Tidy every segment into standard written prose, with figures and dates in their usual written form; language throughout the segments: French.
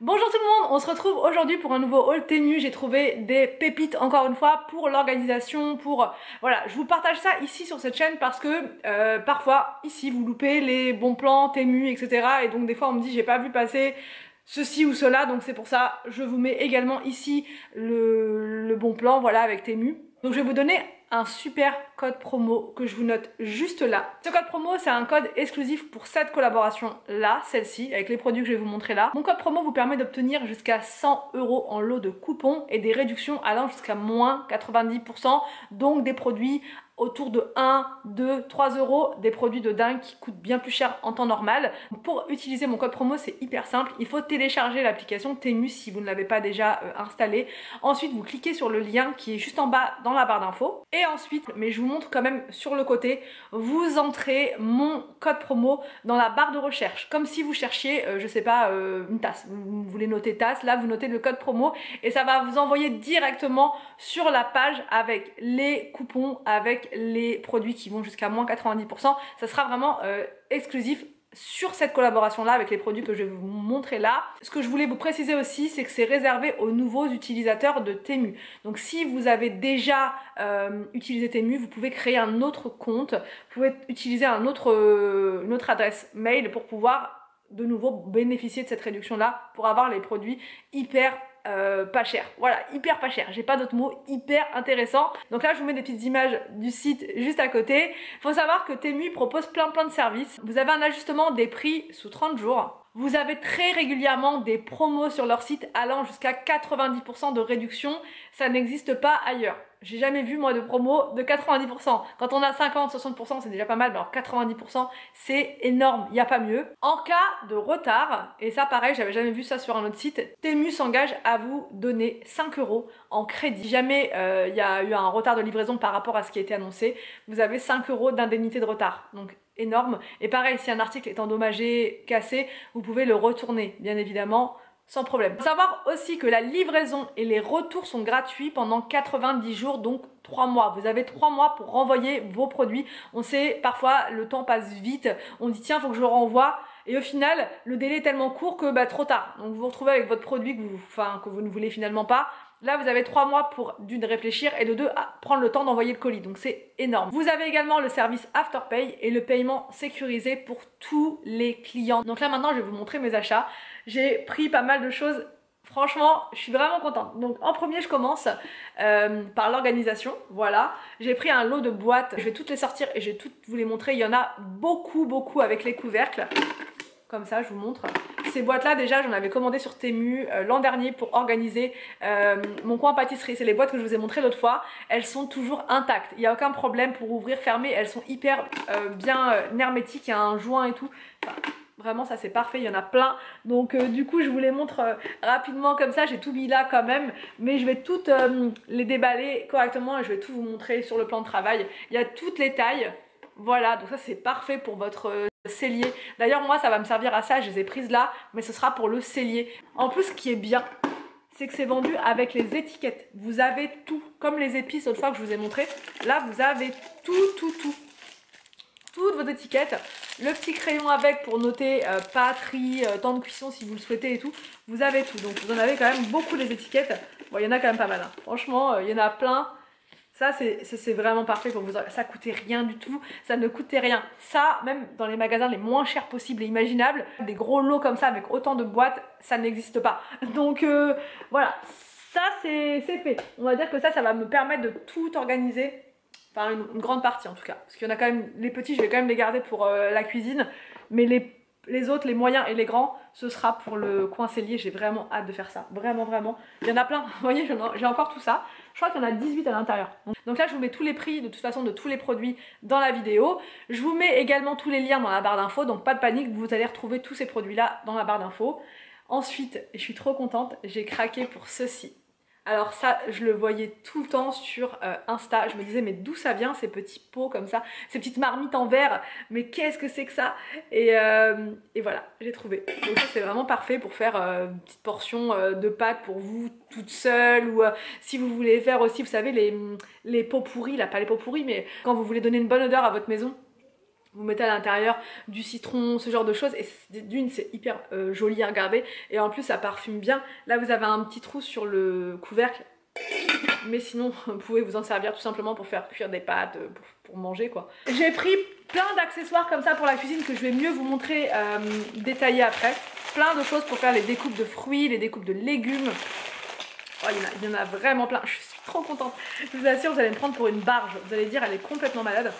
Bonjour tout le monde, on se retrouve aujourd'hui pour un nouveau haul Temu. J'ai trouvé des pépites encore une fois pour l'organisation, Voilà, je vous partage ça ici sur cette chaîne parce que parfois ici vous loupez les bons plans Temu, etc. Et donc des fois on me dit j'ai pas vu passer ceci ou cela, donc c'est pour ça je vous mets également ici le bon plan, voilà, avec Temu. Donc je vais vous donner un super code promo que je vous note juste là. Ce code promo, c'est un code exclusif pour cette collaboration là, celle-ci, avec les produits que je vais vous montrer là. Mon code promo vous permet d'obtenir jusqu'à 100 € en lot de coupons et des réductions allant jusqu'à moins 90%, donc des produits autour de 1, 2, 3 €, des produits de dingue qui coûtent bien plus cher en temps normal. Pour utiliser mon code promo, c'est hyper simple. Il faut télécharger l'application Temu si vous ne l'avez pas déjà installée. Ensuite, vous cliquez sur le lien qui est juste en bas dans la barre d'infos. Et ensuite, mais je vous montre quand même sur le côté, vous entrez mon code promo dans la barre de recherche. Comme si vous cherchiez, je sais pas, une tasse. Vous voulez noter tasse, là vous notez le code promo et ça va vous envoyer directement sur la page avec les coupons, avec les produits qui vont jusqu'à moins 90%. Ça sera vraiment exclusif sur cette collaboration là avec les produits que je vais vous montrer là. Ce que je voulais vous préciser aussi, c'est que c'est réservé aux nouveaux utilisateurs de Temu. Donc si vous avez déjà utilisé Temu, vous pouvez créer un autre compte, vous pouvez utiliser une autre adresse mail pour pouvoir de nouveau bénéficier de cette réduction là pour avoir les produits hyper pas cher, voilà, hyper pas cher, j'ai pas d'autres mots, hyper intéressant. Donc là je vous mets des petites images du site juste à côté. Faut savoir que Temu propose plein de services. Vous avez un ajustement des prix sous 30 jours. Vous avez très régulièrement des promos sur leur site allant jusqu'à 90% de réduction. Ça n'existe pas ailleurs. J'ai jamais vu moi de promo de 90%. Quand on a 50-60% c'est déjà pas mal, mais alors 90% c'est énorme, il n'y a pas mieux. En cas de retard, et ça pareil j'avais jamais vu ça sur un autre site, Temu s'engage à vous donner 5 € en crédit. Si jamais il y a eu un retard de livraison par rapport à ce qui a été annoncé, vous avez 5 € d'indemnité de retard. Donc énorme. Et pareil, si un article est endommagé, cassé, vous pouvez le retourner, bien évidemment, sans problème. Faut savoir aussi que la livraison et les retours sont gratuits pendant 90 jours, donc 3 mois. Vous avez 3 mois pour renvoyer vos produits. On sait, parfois, le temps passe vite. On dit, tiens, faut que je le renvoie. Et au final, le délai est tellement court que trop tard. Donc vous vous retrouvez avec votre produit que vous ne voulez finalement pas. Là, vous avez 3 mois pour d'une réfléchir et de deux prendre le temps d'envoyer le colis. Donc c'est énorme. Vous avez également le service Afterpay et le paiement sécurisé pour tous les clients. Donc là maintenant, je vais vous montrer mes achats. J'ai pris pas mal de choses. Franchement, je suis vraiment contente. Donc en premier, je commence par l'organisation. Voilà, j'ai pris un lot de boîtes. Je vais toutes les sortir et je vais toutes vous les montrer. Il y en a beaucoup avec les couvercles. Comme ça, je vous montre. Ces boîtes-là, déjà, j'en avais commandé sur Temu l'an dernier pour organiser mon coin pâtisserie. C'est les boîtes que je vous ai montrées l'autre fois. Elles sont toujours intactes. Il n'y a aucun problème pour ouvrir, fermer. Elles sont hyper bien hermétiques. Il y a un joint et tout. Enfin, vraiment, ça c'est parfait. Il y en a plein. Donc, du coup, je vous les montre rapidement comme ça. J'ai tout mis là quand même. Mais je vais toutes les déballer correctement et je vais tout vous montrer sur le plan de travail. Il y a toutes les tailles. Voilà, donc ça c'est parfait pour votre cellier. D'ailleurs moi ça va me servir à ça, je les ai prises là, mais ce sera pour le cellier. En plus ce qui est bien, c'est que c'est vendu avec les étiquettes. Vous avez tout, comme les épices l'autre fois que je vous ai montré. Là vous avez tout. Toutes vos étiquettes. Le petit crayon avec pour noter pâte, riz, temps de cuisson si vous le souhaitez et tout. Vous avez tout, donc vous en avez quand même beaucoup les étiquettes. Bon il y en a quand même pas mal, hein. Franchement il y en a plein. Ça c'est vraiment parfait pour vous. Ça coûtait rien du tout, ça ne coûtait rien. Ça, même dans les magasins les moins chers possibles et imaginables, des gros lots comme ça avec autant de boîtes, ça n'existe pas. Donc voilà, ça c'est fait. On va dire que ça va me permettre de tout organiser. Enfin une grande partie en tout cas. Parce qu'il y en a quand même, les petits je vais quand même les garder pour la cuisine. Mais les autres, les moyens et les grands, ce sera pour le coin cellier. J'ai vraiment hâte de faire ça. Vraiment. Il y en a plein. Vous voyez, j'ai encore tout ça. Je crois qu'il y en a 18 à l'intérieur. Donc là, je vous mets tous les prix de toute façon de tous les produits dans la vidéo. Je vous mets également tous les liens dans la barre d'infos. Donc pas de panique, vous allez retrouver tous ces produits-là dans la barre d'infos. Ensuite, je suis trop contente, j'ai craqué pour ceci. Alors ça, je le voyais tout le temps sur Insta. Je me disais, mais d'où ça vient ces petits pots comme ça, ces petites marmites en verre, mais qu'est-ce que c'est que ça? Et voilà, j'ai trouvé. Donc ça, c'est vraiment parfait pour faire une petite portion de pâtes pour vous toute seule. Ou si vous voulez faire aussi, vous savez, les pots pourris, là, pas les pots pourris, mais quand vous voulez donner une bonne odeur à votre maison. Vous mettez à l'intérieur du citron, ce genre de choses, et d'une c'est hyper joli à regarder, et en plus ça parfume bien. Là vous avez un petit trou sur le couvercle, mais sinon vous pouvez vous en servir tout simplement pour faire cuire des pâtes, pour manger quoi. J'ai pris plein d'accessoires comme ça pour la cuisine que je vais mieux vous montrer détaillés après. Plein de choses pour faire les découpes de fruits, les découpes de légumes. Oh, il y en a vraiment plein, je suis trop contente. Je vous assure, vous allez me prendre pour une barge, vous allez dire elle est complètement malade.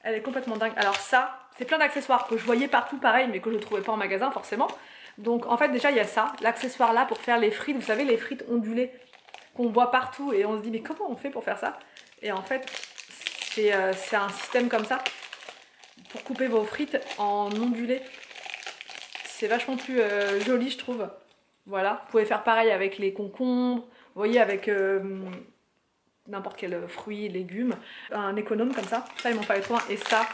Elle est complètement dingue. Alors ça, c'est plein d'accessoires que je voyais partout pareil, mais que je ne trouvais pas en magasin forcément. Donc en fait déjà il y a ça, l'accessoire là pour faire les frites, vous savez les frites ondulées qu'on voit partout et on se dit mais comment on fait pour faire ça? Et en fait c'est un système comme ça pour couper vos frites en ondulé. C'est vachement plus joli je trouve. Voilà, vous pouvez faire pareil avec les concombres, vous voyez avec n'importe quel fruit, légumes, un économe comme ça il m'en fallait trop un, et ça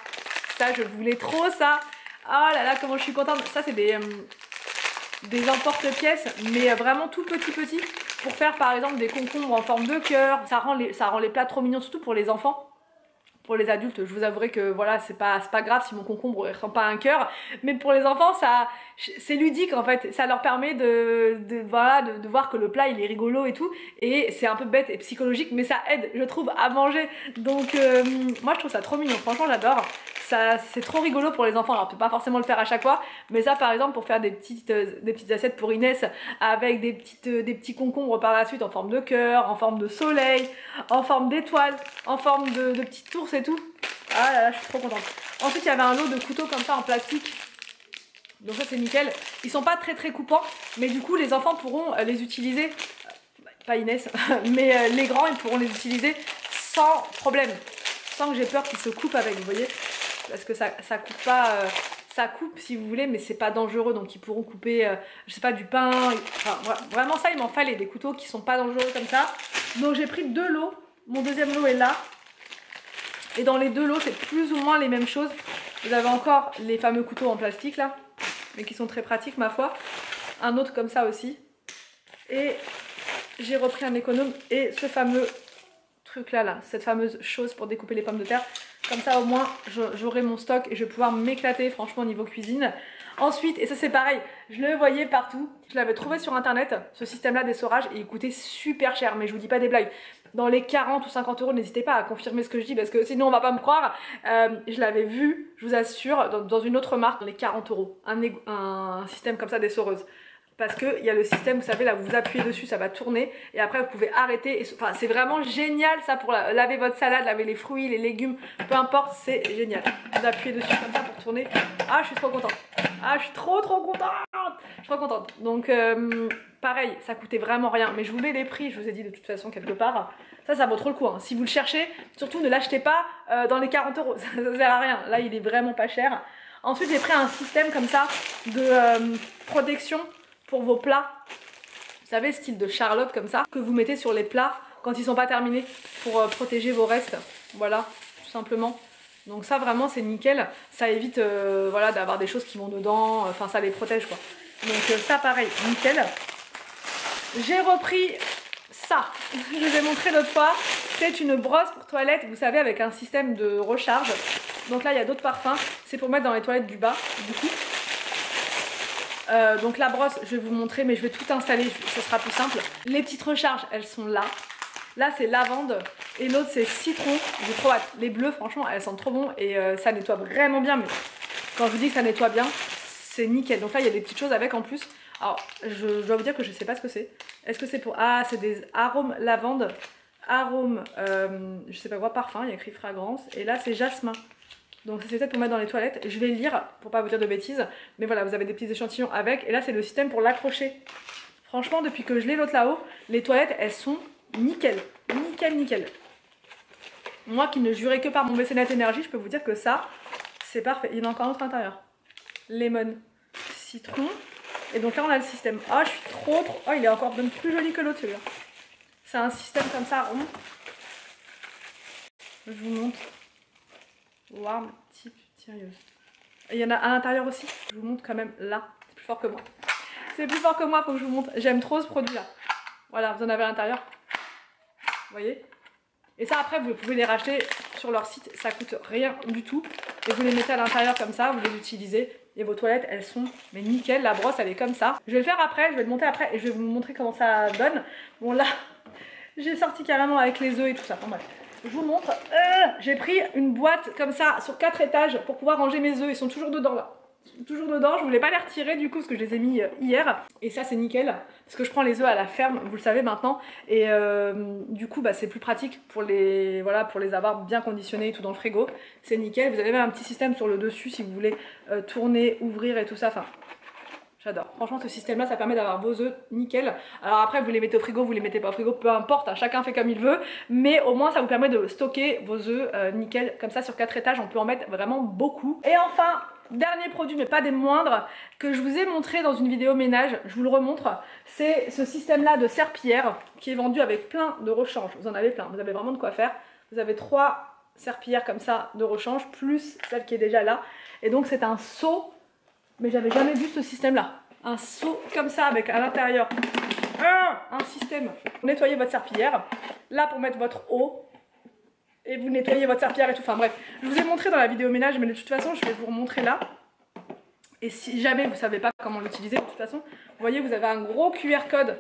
je voulais trop ça. Oh là là comment je suis contente, ça c'est des emporte-pièces mais vraiment tout petit pour faire par exemple des concombres en forme de cœur, ça rend les plats trop mignons surtout pour les enfants. Pour les adultes, je vous avouerai que voilà, c'est pas grave si mon concombre ne ressemble pas à un cœur, mais pour les enfants, c'est ludique en fait, ça leur permet de voir que le plat il est rigolo et tout, et c'est un peu bête et psychologique, mais ça aide, je trouve, à manger. Donc moi je trouve ça trop mignon, franchement j'adore. C'est trop rigolo pour les enfants, alors on peut pas forcément le faire à chaque fois, mais ça par exemple pour faire des petites assiettes pour Inès avec des petits concombres par la suite en forme de cœur, en forme de soleil, en forme d'étoile, en forme de petites ours et tout. Ah là là, je suis trop contente. Ensuite il y avait un lot de couteaux comme ça en plastique, donc ça c'est nickel. Ils sont pas très coupants, mais du coup les enfants pourront les utiliser, pas Inès, mais les grands ils pourront les utiliser sans problème, sans que j'ai peur qu'ils se coupent avec, vous voyez. Parce que ça coupe pas, ça coupe si vous voulez, mais c'est pas dangereux, donc ils pourront couper, je sais pas, du pain, enfin vraiment ça il m'en fallait, des couteaux qui sont pas dangereux comme ça. Donc j'ai pris 2 lots, mon deuxième lot est là, et dans les 2 lots c'est plus ou moins les mêmes choses. Vous avez encore les fameux couteaux en plastique là, mais qui sont très pratiques ma foi, un autre comme ça aussi, et j'ai repris un économe et ce fameux truc là, cette fameuse chose pour découper les pommes de terre. Comme ça au moins j'aurai mon stock et je vais pouvoir m'éclater franchement au niveau cuisine. Ensuite, et ça c'est pareil, je le voyais partout, je l'avais trouvé sur internet, ce système là d'essorage, et il coûtait super cher, mais je vous dis pas des blagues. Dans les 40 ou 50 euros, n'hésitez pas à confirmer ce que je dis parce que sinon on va pas me croire. Je l'avais vu, je vous assure, dans une autre marque, dans les 40 euros, un système comme ça d'essoreuse. Parce qu'il y a le système, vous savez, là vous appuyez dessus, ça va tourner et après vous pouvez arrêter. Enfin, c'est vraiment génial ça pour laver votre salade, laver les fruits, les légumes, peu importe, c'est génial. Vous appuyez dessus comme ça pour tourner. Ah, je suis trop contente. Ah, je suis trop contente. Je suis trop contente. Donc, pareil, ça coûtait vraiment rien. Mais je vous mets les prix, je vous ai dit de toute façon quelque part. Ça vaut trop le coup. Hein. Si vous le cherchez, surtout ne l'achetez pas dans les 40 euros. Ça sert à rien. Là, il est vraiment pas cher. Ensuite, j'ai pris un système comme ça de protection pour vos plats, vous savez, style de Charlotte comme ça, que vous mettez sur les plats quand ils sont pas terminés pour protéger vos restes, voilà, tout simplement. Donc ça vraiment c'est nickel, ça évite voilà, d'avoir des choses qui vont dedans, enfin ça les protège quoi. Donc ça pareil, nickel. J'ai repris ça, je vous ai montré l'autre fois, c'est une brosse pour toilette, vous savez, avec un système de recharge. Donc là il y a d'autres parfums, c'est pour mettre dans les toilettes du bas, du coup. Donc la brosse je vais vous montrer, mais je vais tout installer, ce sera plus simple. Les petites recharges elles sont là. Là c'est lavande et l'autre c'est citron. J'ai trop hâte. Les bleus franchement elles sentent trop bon et ça nettoie vraiment bien. Mais quand je vous dis que ça nettoie bien, c'est nickel. Donc là il y a des petites choses avec en plus. Alors je dois vous dire que je sais pas ce que c'est. Est-ce que c'est pour... Ah c'est des arômes lavande. Arômes je sais pas quoi, parfum, il y a écrit fragrance. Et là c'est jasmin. Donc c'est peut-être pour mettre dans les toilettes. Je vais lire pour pas vous dire de bêtises. Mais voilà, vous avez des petits échantillons avec. Et là c'est le système pour l'accrocher. Franchement depuis que je l'ai l'autre là-haut, les toilettes elles sont nickel. Nickel, nickel. Moi qui ne jurais que par mon mécénat énergie, je peux vous dire que ça, c'est parfait. Il y en a encore un autre à l'intérieur. Lemon, citron. Et donc là on a le système. Oh je suis trop... Oh il est encore même plus joli que l'autre celui-là. C'est un système comme ça rond. Je vous montre. Warm Tip Sérieuse. Il y en a à l'intérieur aussi. Je vous montre quand même là. C'est plus fort que moi. C'est plus fort que moi, faut que je vous montre. J'aime trop ce produit là. Voilà, vous en avez à l'intérieur. Vous voyez? Et ça après vous pouvez les racheter sur leur site. Ça coûte rien du tout. et vous les mettez à l'intérieur comme ça, vous les utilisez. Et vos toilettes, elles sont mais nickel, la brosse elle est comme ça. Je vais le faire après, je vais le monter après et je vais vous montrer comment ça donne. Bon là, j'ai sorti carrément avec les œufs et tout ça. Enfin bref, je vous montre. J'ai pris une boîte comme ça sur 4 étages pour pouvoir ranger mes œufs. Ils sont toujours dedans là. Ils sont toujours dedans, je voulais pas les retirer du coup parce que je les ai mis hier. Et ça c'est nickel parce que je prends les œufs à la ferme, vous le savez maintenant. Et du coup bah, c'est plus pratique pour les, voilà, pour les avoir bien conditionnés et tout dans le frigo. C'est nickel, vous avez même un petit système sur le dessus si vous voulez tourner, ouvrir et tout ça. Enfin, j'adore. Franchement, ce système-là, ça permet d'avoir vos œufs nickel. Alors après, vous les mettez au frigo, vous les mettez pas au frigo, peu importe, hein, chacun fait comme il veut. Mais au moins, ça vous permet de stocker vos œufs nickel. Comme ça, sur 4 étages, on peut en mettre vraiment beaucoup. Et enfin, dernier produit, mais pas des moindres, que je vous ai montré dans une vidéo ménage, je vous le remontre. C'est ce système-là de serpillière qui est vendu avec plein de rechange. Vous en avez plein, vous avez vraiment de quoi faire. Vous avez 3 serpillières comme ça de rechange, plus celle qui est déjà là. Et donc, c'est un seau. Mais j'avais jamais vu ce système là. Un seau comme ça avec à l'intérieur un système. Vous nettoyez votre serpillière. Là pour mettre votre eau. Et vous nettoyez votre serpillière et tout. Enfin bref, je vous ai montré dans la vidéo ménage. Mais de toute façon je vais vous remontrer là. Et si jamais vous savez pas comment l'utiliser, de toute façon, vous voyez vous avez un gros QR code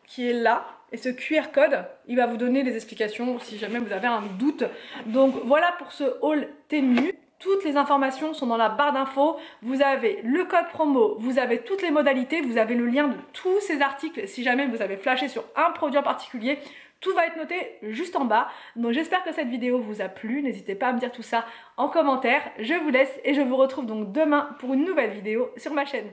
qui est là. Et ce QR code, il va vous donner des explications si jamais vous avez un doute. Donc voilà pour ce haul Temu. Toutes les informations sont dans la barre d'infos. Vous avez le code promo, vous avez toutes les modalités, vous avez le lien de tous ces articles si jamais vous avez flashé sur un produit en particulier. Tout va être noté juste en bas. Donc j'espère que cette vidéo vous a plu. N'hésitez pas à me dire tout ça en commentaire. Je vous laisse et je vous retrouve donc demain pour une nouvelle vidéo sur ma chaîne.